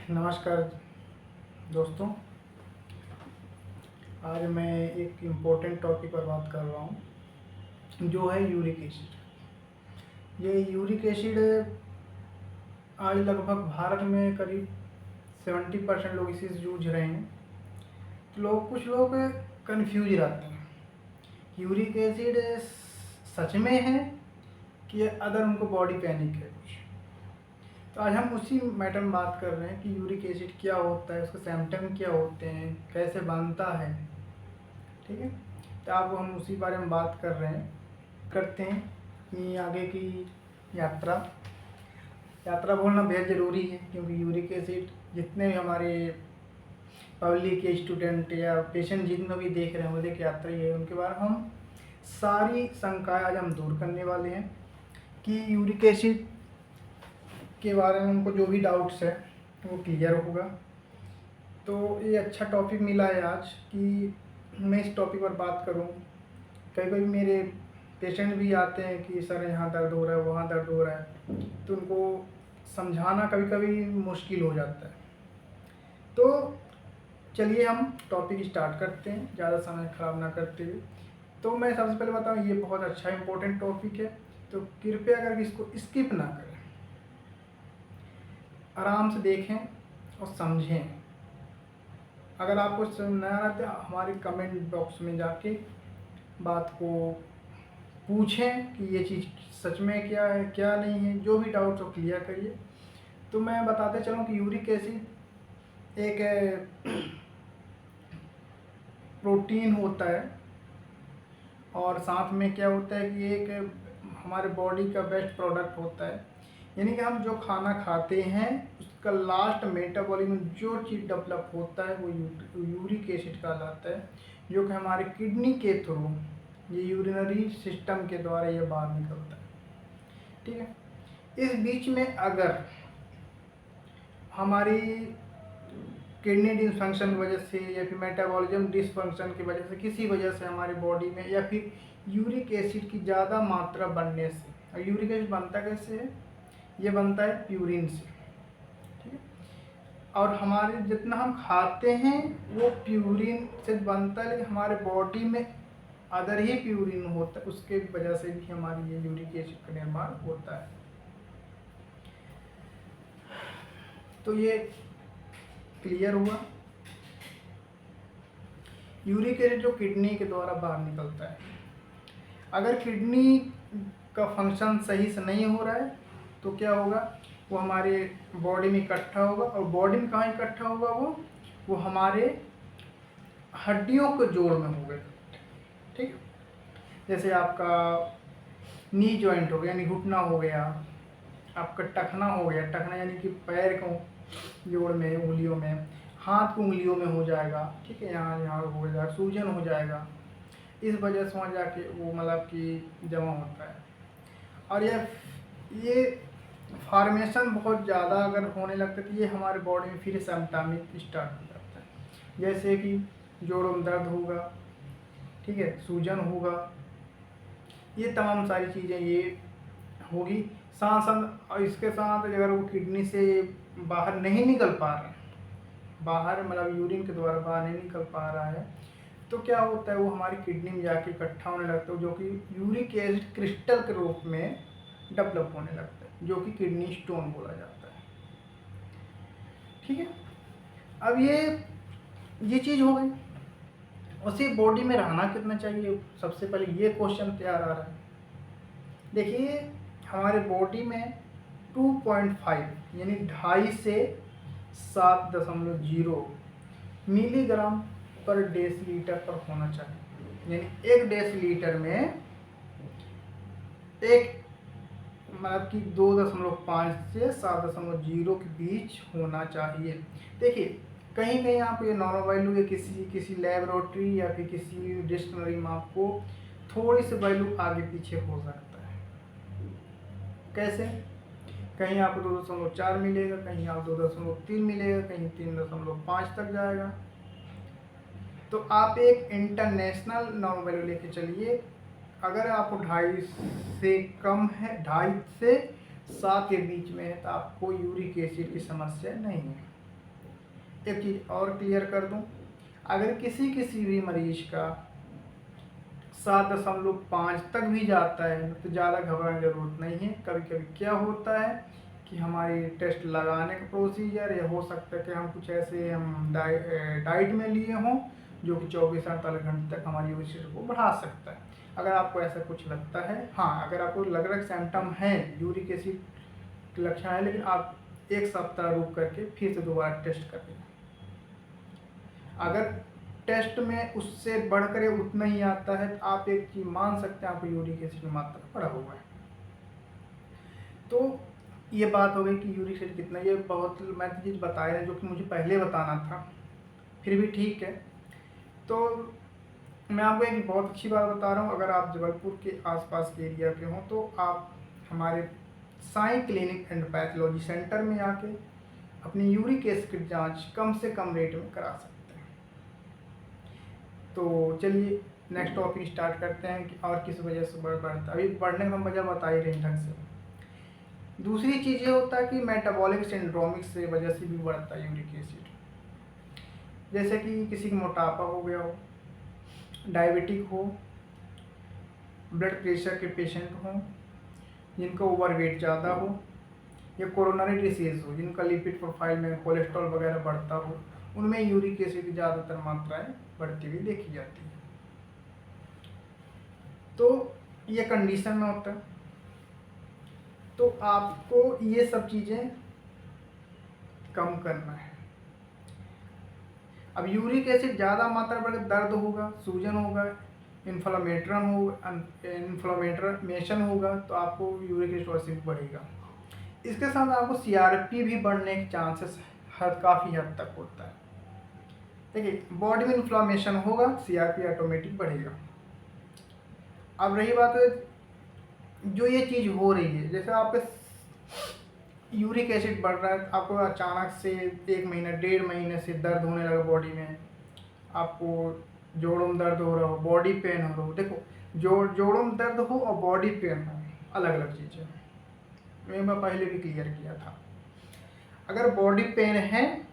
नमस्कार दोस्तों। आज मैं एक इम्पोर्टेंट टॉपिक पर बात कर रहा हूँ जो है यूरिक एसिड। ये यूरिक एसिड आज लगभग भारत में करीब 70% लोग इसी से जूझ रहे हैं। तो कुछ लोग कंफ्यूज रहते हैं, यूरिक एसिड सच में है कि अदर उनको बॉडी पैनिक है कुछ। तो आज हम उसी मैटर में बात कर रहे हैं कि यूरिक एसिड क्या होता है, उसके सिम्टम क्या होते हैं, कैसे बनता है। ठीक है, तो आप हम उसी बारे में बात करते हैं कि आगे की यात्रा बोलना बेहद ज़रूरी है, क्योंकि यूरिक एसिड जितने भी हमारे पब्लिक के स्टूडेंट या पेशेंट जितने भी देख रहे हैं, वो देख यात्रा ही है, उनके बारे में हम सारी शंकाएं आज हम दूर करने वाले हैं कि यूरिक एसिड के बारे में उनको जो भी डाउट्स है वो क्लियर होगा। तो ये अच्छा टॉपिक मिला है आज कि मैं इस टॉपिक पर बात करूं। कई कई मेरे पेशेंट भी आते हैं कि सर यहाँ दर्द हो रहा है, वहाँ दर्द हो रहा है, तो उनको समझाना कभी कभी मुश्किल हो जाता है। तो चलिए हम टॉपिक स्टार्ट करते हैं, ज़्यादा समय ख़राब ना करते हुए। तो मैं सबसे पहले बताऊँ, ये बहुत अच्छा इम्पोर्टेंट टॉपिक है, तो कृपया करके इसको स्किप ना करें, आराम से देखें और समझें। अगर आपको समझ नहीं आ रहा तो हमारे कमेंट बॉक्स में जाके बात को पूछें कि ये चीज़ सच में क्या है क्या नहीं है, जो भी डाउट हो क्लियर करिए। तो मैं बताते चलूँ कि यूरिक एसिड एक प्रोटीन होता है, और साथ में क्या होता है कि एक हमारे बॉडी का बेस्ट प्रोडक्ट होता है। यानी कि हम जो खाना खाते हैं उसका लास्ट मेटाबॉलिज्म में जो चीज़ डेवलप होता है वो यूरिक एसिड कहलाता है, जो कि हमारे किडनी के थ्रू ये यूरिनरी सिस्टम के द्वारा ये बाहर निकलता है। ठीक है, इस बीच में अगर हमारी किडनी डिसफंक्शन की वजह से या फिर मेटाबॉलिज्म डिसफंक्शन की वजह से, किसी वजह से हमारी बॉडी में, या फिर यूरिक एसिड की ज़्यादा मात्रा बनने से, और यूरिक एसिड बनता कैसे है, ये बनता है प्यूरिन से। ठीक है, और हमारे जितना हम खाते हैं वो प्यूरिन से बनता है, लेकिन हमारे बॉडी में अदर ही प्यूरिन होता है, उसके वजह से भी हमारी ये यूरिक एसिड का निर्माण होता है। तो ये क्लियर हुआ। यूरिक एसिड जो किडनी के द्वारा बाहर निकलता है, अगर किडनी का फंक्शन सही से नहीं हो रहा है तो क्या होगा, वो हमारे बॉडी में इकट्ठा होगा। और बॉडी में कहाँ इकट्ठा होगा, वो हमारे हड्डियों के जोड़ में होगा। ठीक है, जैसे आपका नी जॉइंट हो गया यानी घुटना हो गया, आपका टखना हो गया, टखना यानी कि पैर को जोड़ में, उंगलियों में, हाथ की उंगलियों में हो जाएगा। ठीक है, यहाँ यहाँ हो जाएगा, सूजन हो जाएगा, इस वजह से वहाँ जाके वो मतलब कि जमा होता है। और ये फॉर्मेशन बहुत ज़्यादा अगर होने लगता है तो ये हमारे बॉडी में फिर सिम्टमिक स्टार्ट हो जाता है, जैसे कि जोड़ों में दर्द होगा, ठीक है, सूजन होगा, ये तमाम सारी चीज़ें ये होगी। साथ साथ और इसके साथ अगर वो किडनी से बाहर नहीं निकल पा रहे हैं, बाहर मतलब यूरिन के द्वारा बाहर नहीं निकल पा रहा है, तो क्या होता है, वो हमारी किडनी में जाके इकट्ठा होने लगता है, जो कि यूरिक एसिड क्रिस्टल के रूप में डेवलप होने लगता है, जो कि किडनी स्टोन बोला जाता है। ठीक है, अब ये चीज़ हो गई। उसी बॉडी में रहना कितना चाहिए, सबसे पहले ये क्वेश्चन तैयार आ रहा है। देखिए, हमारे बॉडी में 2.5 यानी 2.5 से 7.0 मिलीग्राम पर डेसीलीटर पर होना चाहिए। यानी 1 डेसीलीटर में एक मतलब कि 2.5 से 7.0 के बीच होना चाहिए। देखिए, कहीं कहीं आप ये नॉर्मल वैल्यू या किसी लेबोरेटरी या फिर किसी डिक्शनरी में आपको थोड़ी सी वैल्यू आगे पीछे हो सकता है। कैसे, कहीं आपको 2.4 मिलेगा, कहीं आप 2.3 मिलेगा, कहीं 3.5 तक जाएगा। तो आप एक इंटरनेशनल नॉर्मल वैल्यू लेके चलिए। अगर आपको 2.5 से कम है, 2.5 से 7 के बीच में है, तो आपको यूरिक एसिड की समस्या नहीं है। एक चीज़ और क्लियर कर दूं, अगर किसी भी मरीज का 7.5 तक भी जाता है तो ज़्यादा घबराने की ज़रूरत नहीं है। कभी कभी क्या होता है कि हमारी टेस्ट लगाने का प्रोसीजर, या हो सकता है कि हम कुछ ऐसे हम डाइट में लिए हों जो कि 24-48 घंटे तक हमारी यूरिक एसिड को बढ़ा सकता है। अगर आपको ऐसा कुछ लगता है, हाँ अगर आपको लग रहा है सिम्टम है यूरिक एसिड के लक्षण है, लेकिन आप 1 सप्ताह रुक करके फिर से दोबारा टेस्ट कर लें। अगर टेस्ट में उससे बढ़कर उतना ही आता है तो आप एक चीज़ मान सकते हैं आपको यूरिक एसिड की मात्रा बढ़ा हुआ है। तो ये बात हो गई कि यूरिक एसिड कितना, ये बहुत मैं चीज़ बता रहे हैं जो कि मुझे पहले बताना था, फिर भी ठीक है। तो मैं आपको एक बहुत अच्छी बात बता रहा हूँ, अगर आप जबलपुर के आसपास के एरिया के हों तो आप हमारे Sai clinic and pathology centre में आके अपनी यूरिक एसिड की जाँच कम से कम रेट में करा सकते हैं। तो चलिए नेक्स्ट टॉपिक स्टार्ट करते हैं कि और किस वजह से बढ़ता है। अभी बढ़ने का वजह बता ही रहे ढंग से। दूसरी चीज़ ये होता है कि मेटाबॉलिक सिंड्रोमिक से वजह से भी बढ़ता है यूरिक एसिड। जैसे कि किसी को मोटापा हो गया हो, डायबिटिक हो, ब्लड प्रेशर के पेशेंट हों, जिनका ओवरवेट ज़्यादा हो, या कोरोनरी डिसीज़ हो, जिनका लिपिड प्रोफाइल में कोलेस्ट्रॉल वगैरह बढ़ता हो, उनमें यूरिक एसिड की ज़्यादातर मात्राएं बढ़ती हुई देखी जाती है। तो ये कंडीशन में होता है। तो आपको ये सब चीज़ें कम करना है। अब यूरिक एसिड ज़्यादा मात्रा में दर्द होगा, सूजन होगा, इन्फ्लेमेशन होगा, तो आपको यूरिक एसिड बढ़ेगा। इसके साथ आपको सीआरपी भी बढ़ने के चांसेस काफ़ी हद तक होता है। देखिए बॉडी में इन्फ्लेमेशन होगा, सीआरपी ऑटोमेटिक बढ़ेगा। अब रही बात है जो ये चीज़ हो रही है, जैसे आपके यूरिक एसिड बढ़ रहा है, आपको अचानक से 1 महीना 1.5 महीने से दर्द होने लगा बॉडी में, आपको जोड़ों में दर्द हो रहा हो, बॉडी पेन हो रहा हो। देखो जोड़ों में दर्द हो और बॉडी पेन हो अलग अलग चीज़ें, मैं पहले भी क्लियर किया था। अगर बॉडी पेन है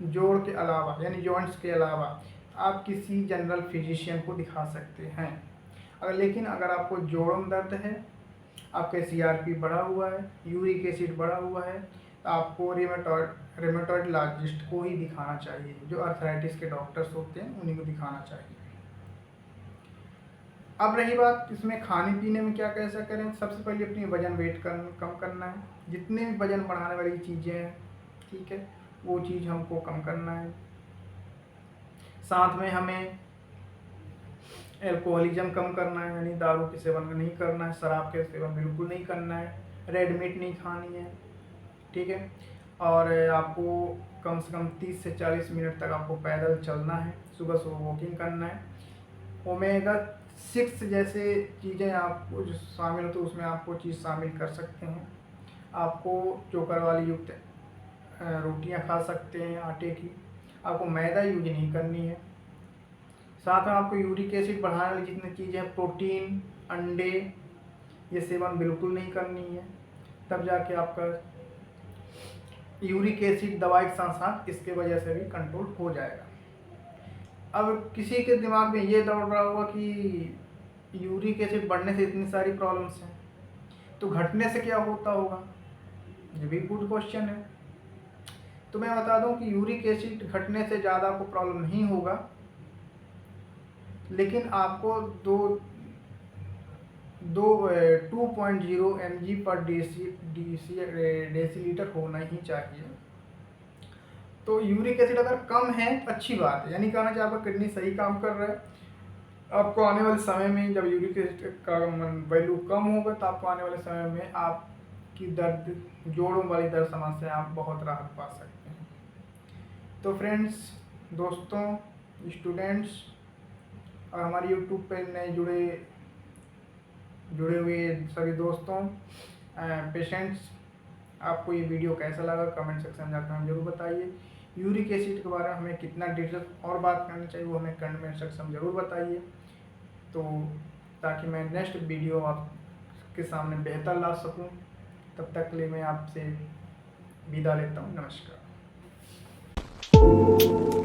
जोड़ के अलावा यानी जॉइंट्स के अलावा, आप किसी जनरल फिजिशियन को दिखा सकते हैं। लेकिन अगर आपको जोड़ों में दर्द है, आपके सीआरपी बढ़ा हुआ है, यूरिक एसिड बढ़ा हुआ है, तो आपको रेमेटोलॉजिस्ट को ही दिखाना चाहिए। जो आर्थराइटिस के डॉक्टर्स होते हैं उन्हीं को दिखाना चाहिए। अब रही बात इसमें खाने पीने में क्या कैसा करें। सबसे पहले अपनी वजन वेट कम करना है। जितने भी वजन बढ़ाने वाली चीज़ें हैं, ठीक है, वो चीज़ हमको कम करना है। साथ में हमें एल्कोहलिज्म कम करना है, यानी दारू के सेवन नहीं करना है, शराब के सेवन बिल्कुल नहीं करना है, रेड मीट नहीं खानी है, ठीक है। और आपको कम से कम 30 से 40 मिनट तक आपको पैदल चलना है, सुबह सुबह वॉकिंग करना है। ओमेगा 6 जैसे चीज़ें आपको जो शामिल हो तो उसमें आपको चीज़ शामिल कर सकते हैं। आपको चोकर वाली युक्त रोटियां खा सकते हैं आटे की। आपको मैदा यूज नहीं करनी है। साथ में आपको यूरिक एसिड बढ़ाने वाली जितनी चीज़ें, प्रोटीन, अंडे, ये सेवन बिल्कुल नहीं करनी है। तब जाके आपका यूरिक एसिड दवाई के साथ साथ इसके वजह से भी कंट्रोल हो जाएगा। अब किसी के दिमाग में ये दौड़ रहा होगा कि यूरिक एसिड बढ़ने से इतनी सारी प्रॉब्लम्स हैं, तो घटने से क्या होता होगा, ये भी गुड क्वेश्चन है। तो मैं बता दूं कि यूरिक एसिड घटने से ज़्यादा आपको प्रॉब्लम नहीं होगा, लेकिन आपको 2.0 mg पर डेसीलीटर होना ही चाहिए। तो यूरिक एसिड अगर कम है तो अच्छी बात है, यानी कहना चाहिए आपका किडनी सही काम कर रहा है। आपको आने वाले समय में जब यूरिक एसिड का वैल्यू कम होगा तो आपको आने वाले समय में आपकी दर्द, जोड़ों वाली दर्द समस्या आप बहुत राहत पा सकते हैं। तो फ्रेंड्स, दोस्तों, स्टूडेंट्स और हमारे यूट्यूब पे नए जुड़े हुए सभी दोस्तों, पेशेंट्स, आपको ये वीडियो कैसा लगा कमेंट सेक्शन में जाकर हमें जरूर बताइए। यूरिक एसिड के बारे में हमें कितना डिटेल और बात करनी चाहिए वो हमें कमेंट सेक्शन में ज़रूर बताइए, तो ताकि मैं नेक्स्ट वीडियो आपके सामने बेहतर ला सकूं। तब तक के लिए मैं आपसे विदा लेता हूं। नमस्कार। है।